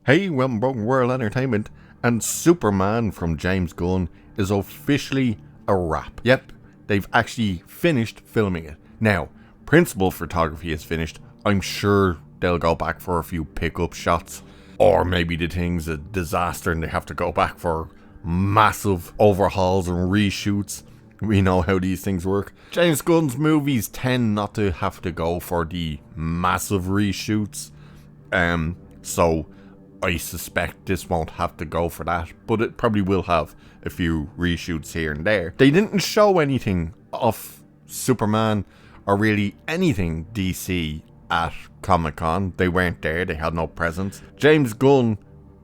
Hey, welcome Broken World Entertainment, and Superman from James Gunn is officially a wrap. Yep, they've actually finished filming it. Now, principal photography is finished. I'm sure they'll go back for a few pickup shots, or maybe the thing's a disaster and they have to go back for massive overhauls and reshoots. We know how these things work. James Gunn's movies tend not to have to go for the massive reshoots. So I suspect this won't have to go for that, but it probably will have a few reshoots here and there. They didn't show anything of Superman or really anything DC at Comic-Con. They weren't there, they had no presence. James Gunn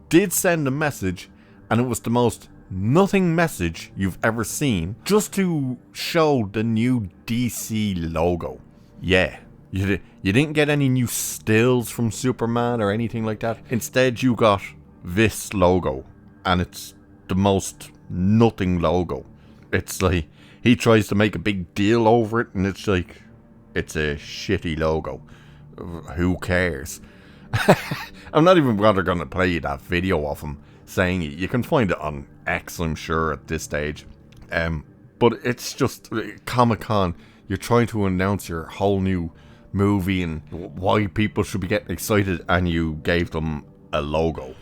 did send a message, and it was the most nothing message you've ever seen, just to show the new DC logo. Yeah. You didn't get any new stills from Superman or anything like that. Instead, you got this logo, and it's the most nothing logo. It's like he tries to make a big deal over it, and it's like it's a shitty logo. Who cares? I'm not even going to play that video of him saying it. You can find it on X, I'm sure, at this stage. But it's just Comic-Con. You're trying to announce your whole new movie and why people should be getting excited, and you gave them a logo.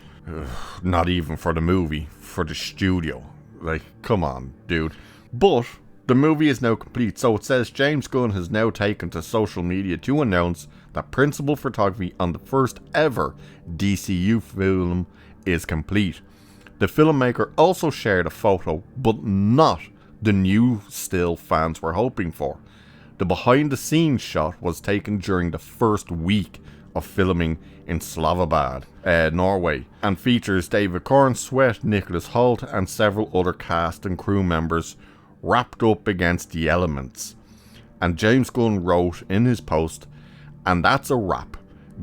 Not even for the movie, for the studio. Like, come on, dude. But the movie is now complete, so it says James Gunn has now taken to social media to announce that principal photography on the first ever DCU film is complete. The filmmaker also shared a photo, but not the new still fans were hoping for. The behind-the-scenes shot was taken during the first week of filming in Slavabad, Norway, and features David Cornsweet, Nicholas Hoult, and several other cast and crew members wrapped up against the elements. And James Gunn wrote in his post, "And that's a wrap.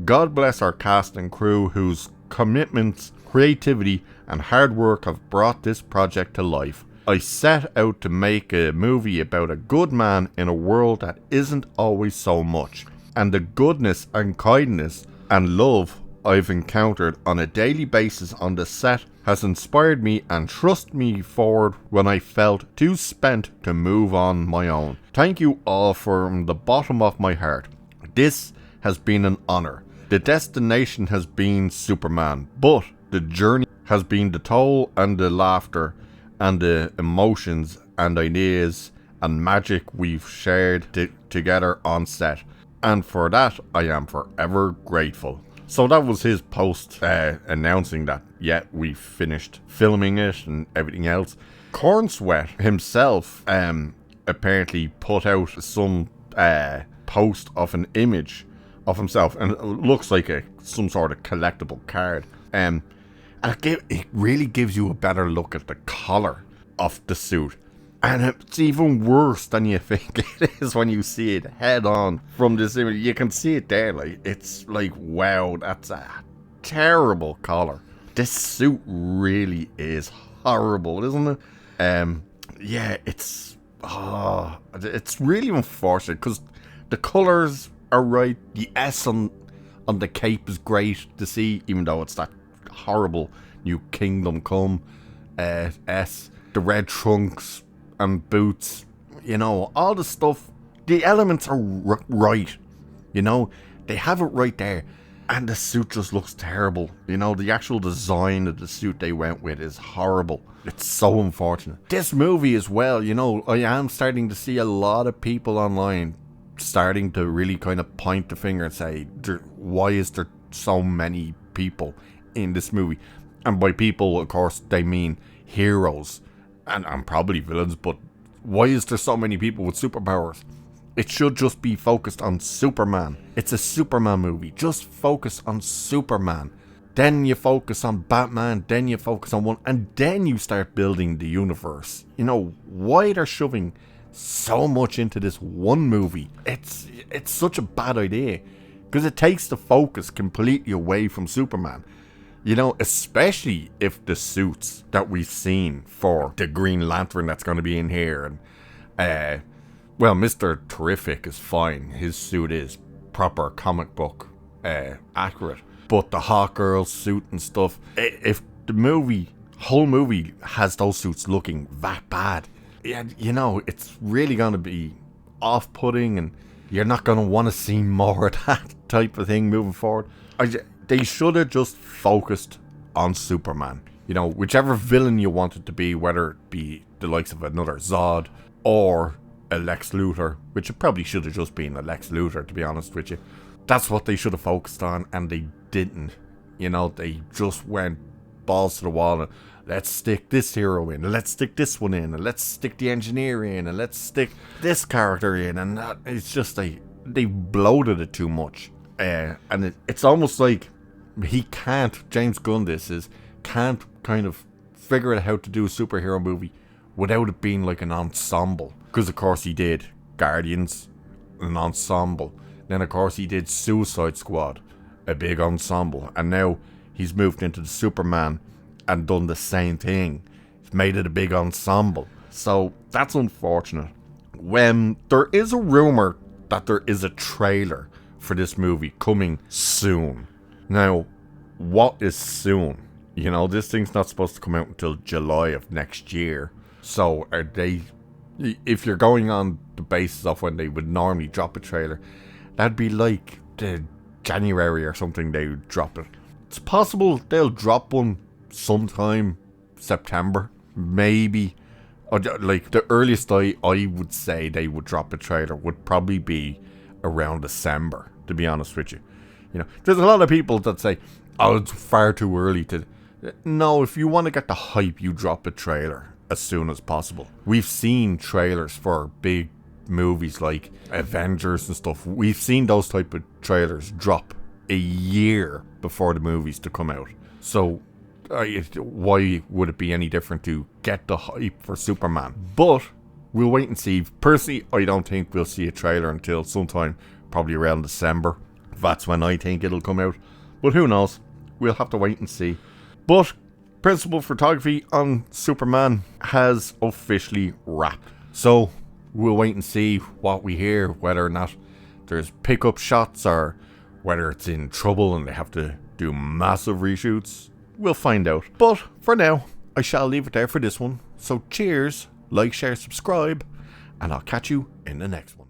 God bless our cast and crew whose commitments, creativity, and hard work have brought this project to life. I set out to make a movie about a good man in a world that isn't always so much, and the goodness and kindness and love I've encountered on a daily basis on the set has inspired me and thrust me forward when I felt too spent to move on my own. Thank you all from the bottom of my heart. This has been an honor. The destination has been Superman, but the journey has been the toll and the laughter and the emotions and ideas and magic we've shared together on set. And for that, I am forever grateful." So that was his post announcing that, yeah, we finished filming it and everything else. Cornsweet himself apparently put out some post of an image of himself, and it looks like some sort of collectible card. And it really gives you a better look at the collar of the suit. And it's even worse than you think it is when you see it head on from this image. You can see it there, like, it's like, wow, that's a terrible collar. This suit really is horrible, isn't it? Yeah, it's really unfortunate, because the colours are right. The S on the cape is great to see, even though it's that horrible New Kingdom Come S. The red trunks and boots, you know, all the stuff, the elements are right, you know, they have it right there, and the suit just looks terrible. You know, the actual design of the suit they went with is horrible. It's so unfortunate. This movie as well, you know, I am starting to see a lot of people online starting to really kind of point the finger and say, why is there so many people in this movie? And by people, of course, they mean heroes and probably villains, but why is there so many people with superpowers? It should just be focused on Superman. It's a Superman movie. Just focus on Superman. Then you focus on Batman, then you focus on one, and then you start building the universe. You know, why they're shoving so much into this one movie? It's such a bad idea, because it takes the focus completely away from Superman. You know, especially if the suits that we've seen for the Green Lantern that's going to be in here, and well, Mr. Terrific is fine. His suit is proper comic book accurate. But the hot girl suit and stuff, if the whole movie has those suits looking that bad, yeah, it's really going to be off-putting, and you're not going to want to see more of that type of thing moving forward. They should have just focused on Superman. Whichever villain you want it to be, whether it be the likes of another Zod or a Lex Luthor, which it probably should have just been a Lex Luthor, to be honest with you. That's what they should have focused on, and they didn't. They just went balls to the wall and let's stick this hero in, and let's stick this one in, and let's stick the engineer in, and let's stick this character in, and it's just they bloated it too much. And it's almost like James Gunn can't kind of figure out how to do a superhero movie without it being like an ensemble. Because of course he did Guardians, an ensemble. Then of course he did Suicide Squad, a big ensemble. And now he's moved into the Superman and done the same thing. He's made it a big ensemble. So that's unfortunate. When there is a rumor that there is a trailer for this movie coming soon. Now, what is soon? This thing's not supposed to come out until July of next year. So are they, if you're going on the basis of when they would normally drop a trailer, that'd be like the January or something they would drop it. It's possible they'll drop one sometime September, maybe. Or like the earliest I would say they would drop a trailer would probably be around December, to be honest with you. There's a lot of people that say, oh, it's far too early to... No, if you want to get the hype, you drop a trailer as soon as possible. We've seen trailers for big movies like Avengers and stuff. We've seen those type of trailers drop a year before the movies to come out. So why would it be any different to get the hype for Superman? But we'll wait and see. Personally, I don't think we'll see a trailer until sometime probably around December. That's when I think it'll come out. But who knows? We'll have to wait and see. But principal photography on Superman has officially wrapped. So we'll wait and see what we hear, whether or not there's pickup shots or whether it's in trouble and they have to do massive reshoots. We'll find out. But for now, I shall leave it there for this one. So cheers, like, share, subscribe, and I'll catch you in the next one.